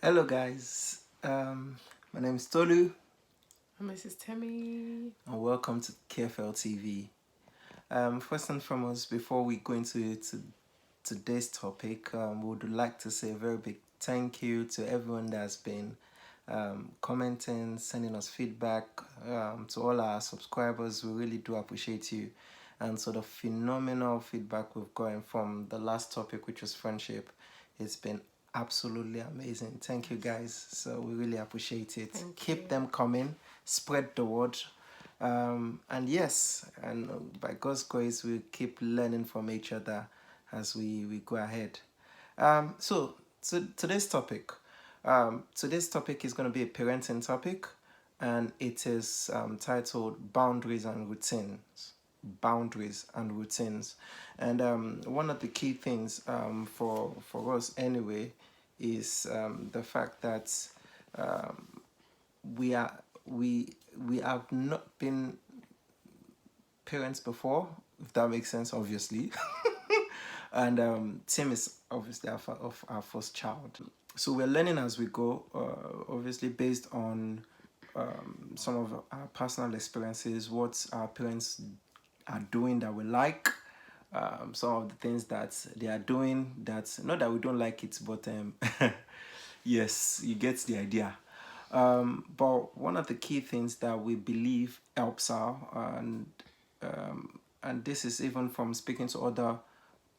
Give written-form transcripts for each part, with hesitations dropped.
Hello, guys. My name is Tolu, I'm Mrs. Temi. and welcome to KFL TV. First and foremost, before we go into today's topic, we would like to say a very big thank you to everyone that's been commenting, sending us feedback. To all our subscribers, we really do appreciate you, and sort of phenomenal feedback we've gotten from the last topic, which was friendship. It's been absolutely amazing. Thank you, guys. So we really appreciate it. Thank Keep you. them coming. Spread the word. And yes, and by God's grace, we keep learning from each other as we go ahead. So today's topic is going to be a parenting topic, and it is titled Boundaries and Routines. Boundaries and routines, and one of the key things for us anyway is the fact that we are we have not been parents before, if that makes sense, obviously. And Tim is obviously of our first child, so we're learning as we go, obviously based on some of our personal experiences, what our parents are doing that we like, some of the things that they are doing that, not that we don't like it, but yes, you get the idea. But one of the key things that we believe helps out, and this is even from speaking to other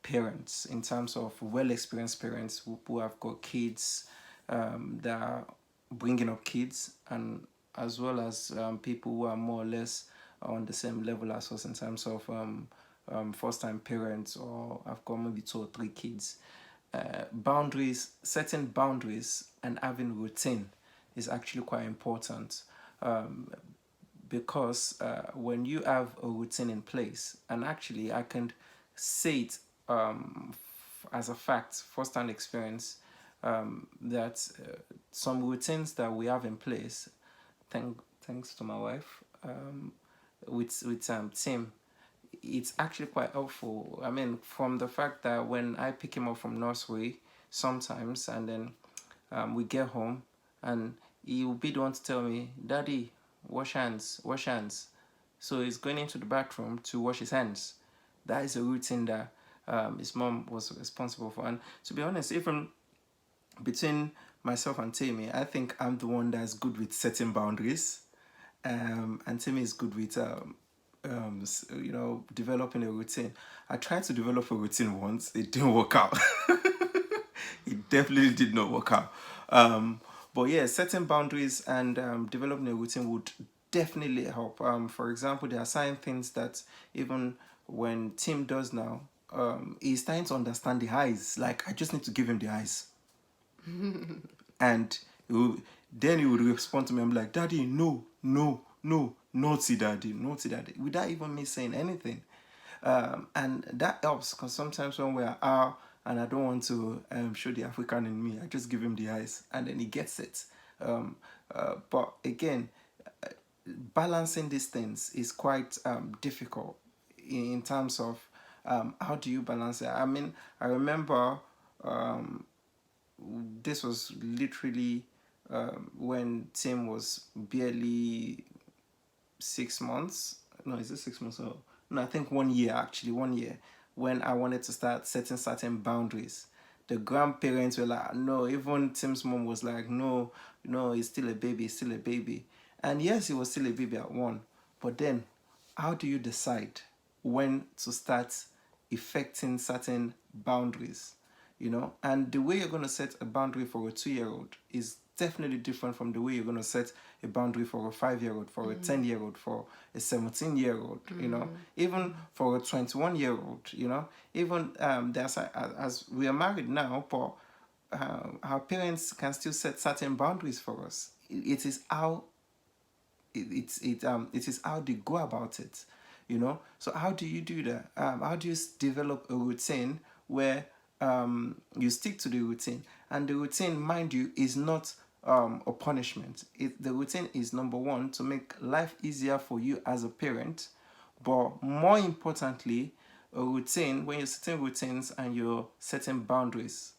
parents in terms of well-experienced parents who have got kids, that are bringing up kids, and as well as people who are more or less on the same level as us in terms of first-time parents, or have got maybe 2 or 3 kids. Boundaries, setting boundaries and having routine is actually quite important, because when you have a routine in place, and actually I can say it as a fact, first-hand experience, that some routines that we have in place, thanks to my wife, with Tim, it's actually quite helpful. I mean, from the fact that when I pick him up from nursery sometimes, and then we get home, and he will be the one to tell me, "Daddy, wash hands, wash hands." So he's going into the bathroom to wash his hands. That is a routine that his mom was responsible for. And to be honest, even between myself and Tammy, I think I'm the one that's good with setting boundaries, and Tammy is good with developing a routine. I tried to develop a routine once. It didn't work out. It definitely did not work out. But yeah, setting boundaries and developing a routine would definitely help. For example, there are certain things that even when Tim does now, he's starting to understand the eyes. Like, I just need to give him the eyes. And then he would respond to me. I'm like, "Daddy, no, no, no, naughty daddy, naughty daddy," without even me saying anything. And that helps, because sometimes when we're out and I don't want to show the African in me, I just give him the eyes, and then he gets it. But again, balancing these things is quite difficult in terms of how do you balance it. I mean, I remember this was literally when Tim was barely 6 months. No, is it 6 months? Or no, I think 1 year, actually 1 year, when I wanted to start setting certain boundaries. The grandparents were like, no. Even Tim's mom was like, no, no, he's still a baby, he's still a baby. And yes, he was still a baby at one. But then, how do you decide when to start effecting certain boundaries? And the way you're going to set a boundary for a 2-year-old is definitely different from the way you're going to set a boundary for a 5-year-old, for a 10-year-old, for a 17-year-old, even for a 21-year-old. Even there's as we are married now, but our parents can still set certain boundaries for us. It is how it is how they go about it. So how do you do that? How do you develop a routine where you stick to the routine, and the routine, mind you, is not a punishment. The routine is, number one, to make life easier for you as a parent, but more importantly, a routine, when you're setting routines and you're setting boundaries,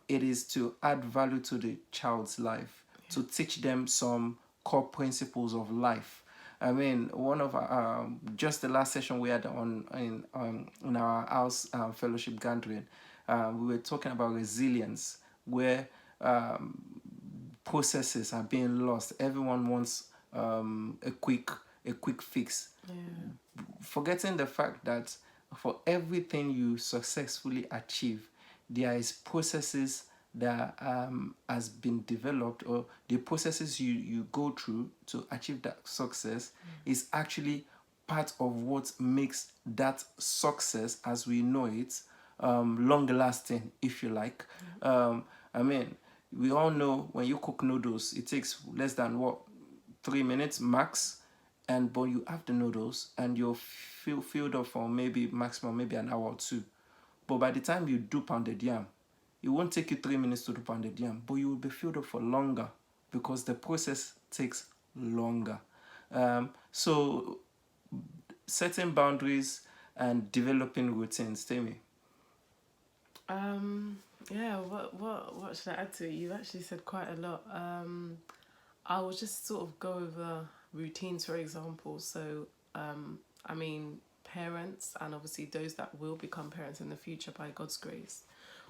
it is to add value to the child's life, to teach them some core principles of life. I mean, one of just the last session we had in our house fellowship gathering, we were talking about resilience, where processes are being lost. Everyone wants a quick fix, forgetting the fact that for everything you successfully achieve, there is processes that has been developed, or the processes you go through to achieve that success is actually part of what makes that success as we know it long lasting, if you like. I mean, we all know when you cook noodles, it takes less than what, 3 minutes max, and but you have the noodles and you're filled up for maybe maximum maybe an hour or two. But by the time you do pounded yam, it won't take you 3 minutes to do pounded yam, but you will be filled up for longer because the process takes longer. So setting boundaries and developing routines. Tell me. Yeah, what should I add to it? You've actually said quite a lot. I will just sort of go over routines, for example. So, I mean, parents and obviously those that will become parents in the future by God's grace.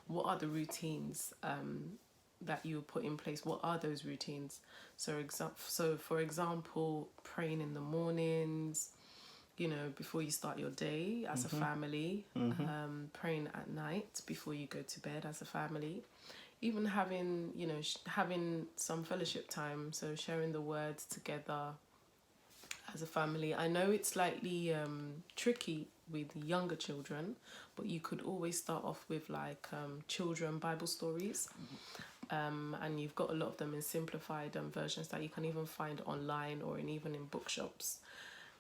What are the routines that you put in place? What are those routines? So for example, praying in the mornings, before you start your day as a family, praying at night before you go to bed as a family, even having, having some fellowship time, so sharing the words together as a family. I know it's slightly tricky with younger children, but you could always start off with like children Bible stories. And you've got a lot of them in simplified versions that you can even find online or even in bookshops,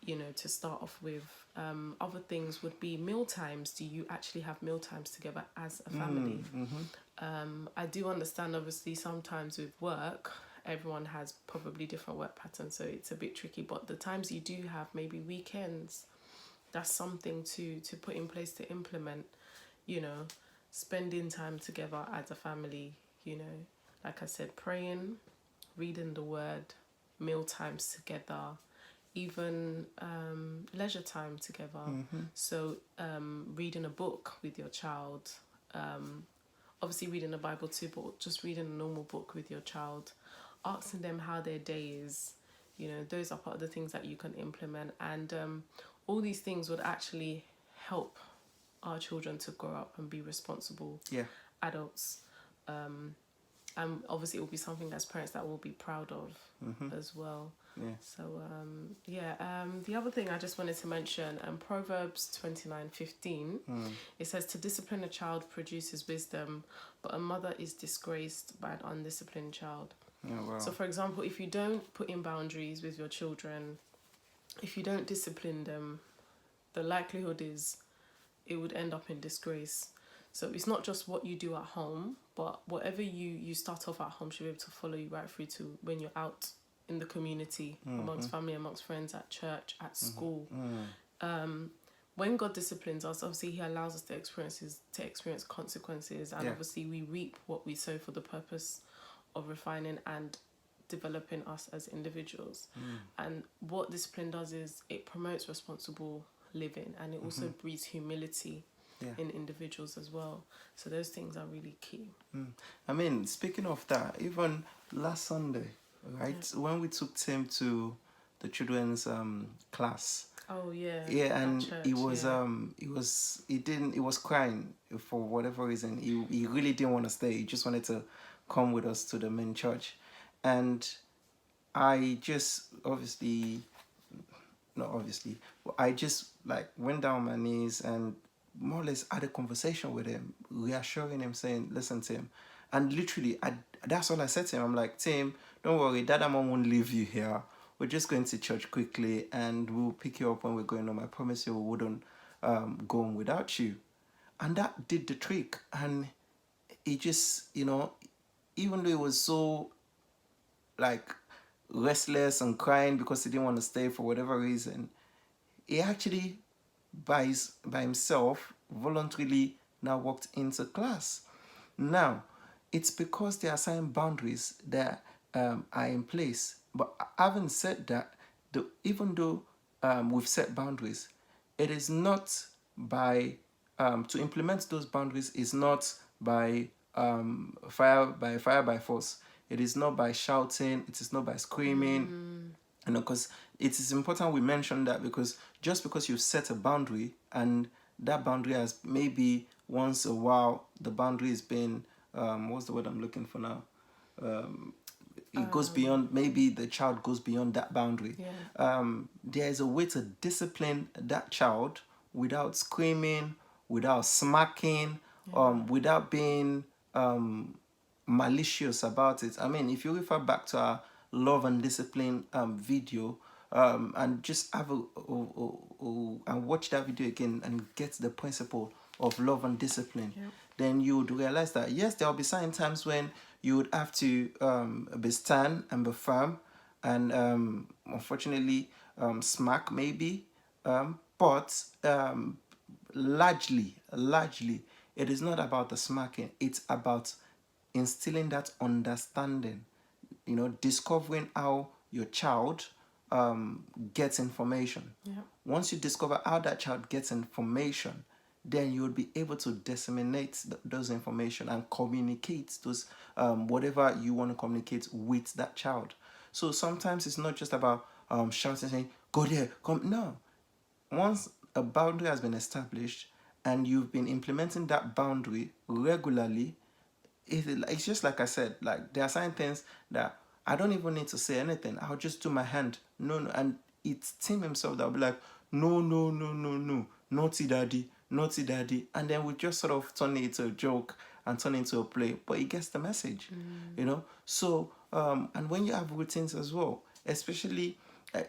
to start off with. Other things would be meal times. Do you actually have meal times together as a family? I do understand, obviously, sometimes with work, everyone has probably different work patterns, so it's a bit tricky. But the times you do have, maybe weekends, that's something to put in place to implement, spending time together as a family, like I said, praying, reading the word, meal times together, even leisure time together. So reading a book with your child, obviously reading the Bible too, but just reading a normal book with your child, asking them how their day is. Those are part of the things that you can implement, and all these things would actually help our children to grow up and be responsible adults. And obviously it will be something as parents that we'll be proud of as well. So the other thing I just wanted to mention, Proverbs 29:15, it says, to discipline a child produces wisdom, but a mother is disgraced by an undisciplined child. Oh, wow. So for example, if you don't put in boundaries with your children, if you don't discipline them, the likelihood is it would end up in disgrace. So it's not just what you do at home, but whatever you start off at home should be able to follow you right through to when you're out in the community, amongst family, amongst friends, at church, at school. When God disciplines us, obviously He allows us to experience consequences, and obviously we reap what we sow for the purpose of refining and developing us as individuals. And what discipline does is it promotes responsible living, and it also breeds humility in individuals as well. So those things are really key. I mean, speaking of that, even last Sunday, right, when we took Tim to the children's class. Oh yeah. Yeah, and church, he was crying for whatever reason. He really didn't want to stay. He just wanted to come with us to the main church, and I just I just like went down on my knees and more or less had a conversation with him, reassuring him, saying, listen, Tim. And literally, that's all I said to him. I'm like, Tim, don't worry, Dad and Mom won't leave you here. We're just going to church quickly and we'll pick you up when we're going home. I promise you we wouldn't go home without you. And that did the trick. And he just, even though he was so like restless and crying because he didn't want to stay for whatever reason, he actually by himself voluntarily now walked into class. Now, it's because there are certain boundaries that are in place. But having said that, even though we've set boundaries, it is not by to implement those boundaries is not by fire by force. It is not by shouting. It is not by screaming. Because it is important we mention that, because just because you've set a boundary and that boundary has maybe once a while the boundary has been what's the word I'm looking for now, it goes beyond, maybe the child goes beyond that boundary. There is a way to discipline that child without screaming, without smacking, without being malicious about it. I mean, if you refer back to our love and discipline video, and just have and watch that video again and get the principle of love and discipline, then you would realize that yes, there will be certain times when you would have to be stern and be firm, and unfortunately smack maybe, but largely it is not about the smacking. It's about instilling that understanding, discovering how your child gets information. Once you discover how that child gets information, then you will be able to disseminate those information and communicate those whatever you want to communicate with that child. So sometimes it's not just about shouting, saying, "Go there, come." No, once a boundary has been established and you've been implementing that boundary regularly, it's just like I said, like there are certain things that I don't even need to say anything. I'll just do my hand. No, no. And it's Tim himself that'll be like, no, no, no, no, no, naughty daddy, naughty daddy. And then we just sort of turn it into a joke and turn it into a play. But he gets the message, So, and when you have routines as well, especially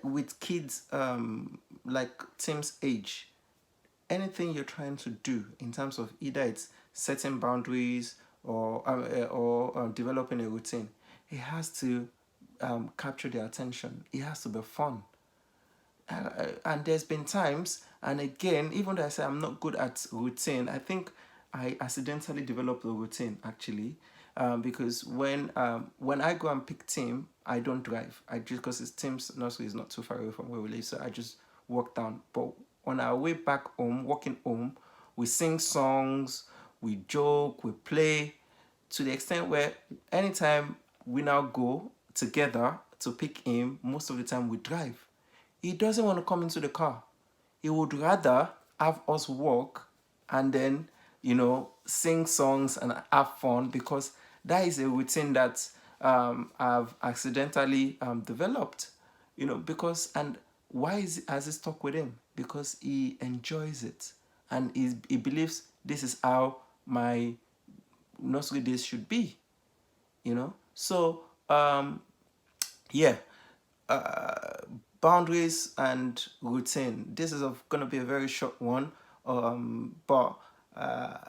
with kids like Tim's age, anything you're trying to do in terms of either it's setting boundaries or developing a routine, it has to capture their attention. It has to be fun. And there's been times, and again, even though I say I'm not good at routine, I think I accidentally developed a routine actually, because when I go and pick Tim, I don't drive. I just, because his Tim's nursery is not too far away from where we live, so I just walk down. But on our way back home, walking home, we sing songs, we joke, we play, to the extent where anytime we now go together to pick him, most of the time we drive. He doesn't want to come into the car. He would rather have us walk and then, sing songs and have fun, because that is a routine that I've accidentally developed, because, and why has it stuck with him? Because he enjoys it, and he believes this is how my nursery days should be, So, yeah, boundaries and routine. This is going to be a very short one, but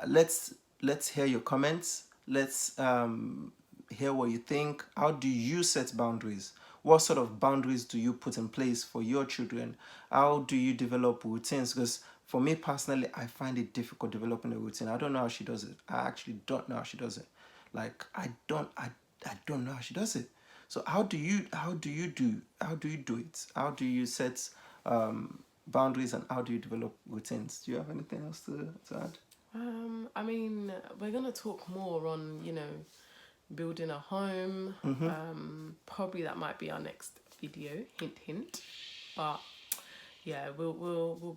let's hear your comments. Let's hear what you think. How do you set boundaries? What sort of boundaries do you put in place for your children? How do you develop routines? Because for me personally, I find it difficult developing a routine. I don't know how she does it. I actually don't know how she does it. Like I don't know how she does it. So how do you do it? How do you set boundaries, and how do you develop routines? Do you have anything else to add? I mean, we're gonna talk more on building a home. Probably that might be our next video. Hint, hint. But yeah, we'll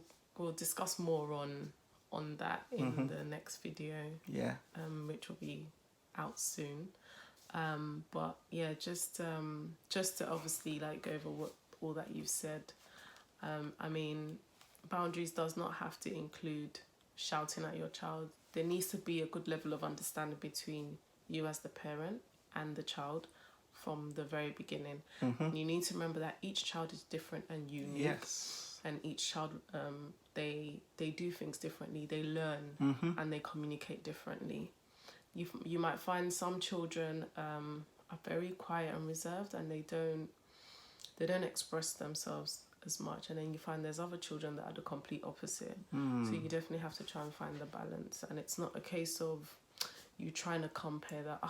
discuss more on that in the next video. Yeah. Which will be out soon. But yeah, just to obviously go over all that you've said. I mean, boundaries does not have to include shouting at your child. There needs to be a good level of understanding between you as the parent and the child from the very beginning. You need to remember that each child is different and unique. Yes. And each child, they do things differently. They learn and they communicate differently. You might find some children are very quiet and reserved, and they don't express themselves as much, and then you find there's other children that are the complete opposite. So you definitely have to try and find the balance, and it's not a case of you trying to compare that.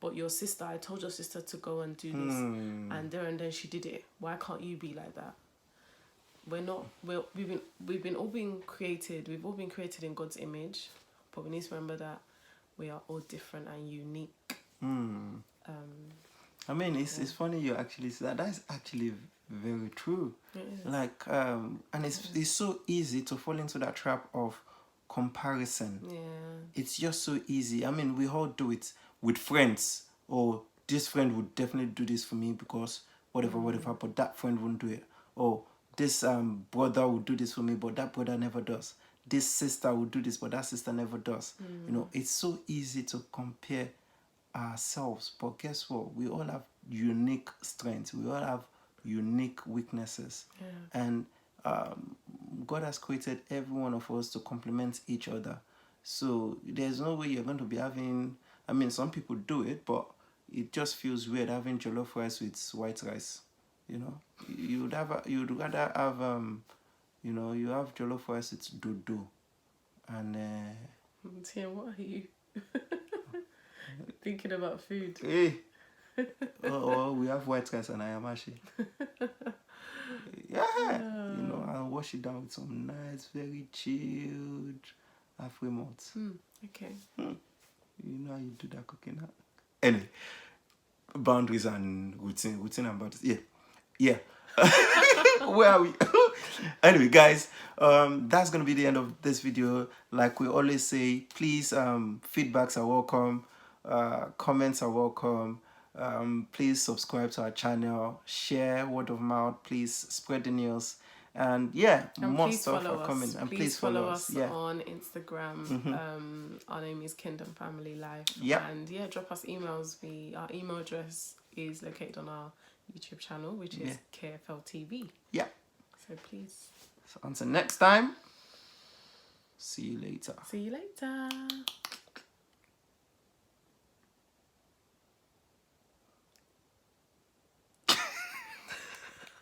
But your sister, I told your sister to go and do this, and then she did it. Why can't you be like that? We're not. We've been all being created. We've all been created in God's image, but we need to remember that we are all different and unique. I mean, it's funny you actually say that. That's actually very true. It is. Like, and it's so easy to fall into that trap of comparison. Yeah. It's just so easy. I mean, we all do it with friends. Or this friend would definitely do this for me because whatever, but that friend wouldn't do it. Or this brother would do this for me, but that brother never does. This sister would do this, but that sister never does. You know, it's so easy to compare ourselves, but guess what? We all have unique strengths. We all have unique weaknesses, and God has created every one of us to complement each other. So there's no way you're going to be having. I mean, some people do it, but it just feels weird having jollof rice with white rice. You know, you'd rather have you have jollof rice with dodo, and Tim, what are you thinking about food? hey, or we have white rice and ayamashi. Yeah, I'll wash it down with some nice, very chilled Affluence. Okay. You know how you do that cooking. Huh? Anyway, boundaries and routine and boundaries. Yeah. Where are we? Anyway, guys, that's gonna be the end of this video. Like we always say, please, feedbacks are welcome, comments are welcome. Please subscribe to our channel, share word of mouth, please spread the news, and more stuff are coming. And please follow us on Instagram. Our name is Kingdom Family Life. And drop us emails. Our email address is located on our YouTube channel, which is KFL TV. So please. So until next time, see you later. See you later.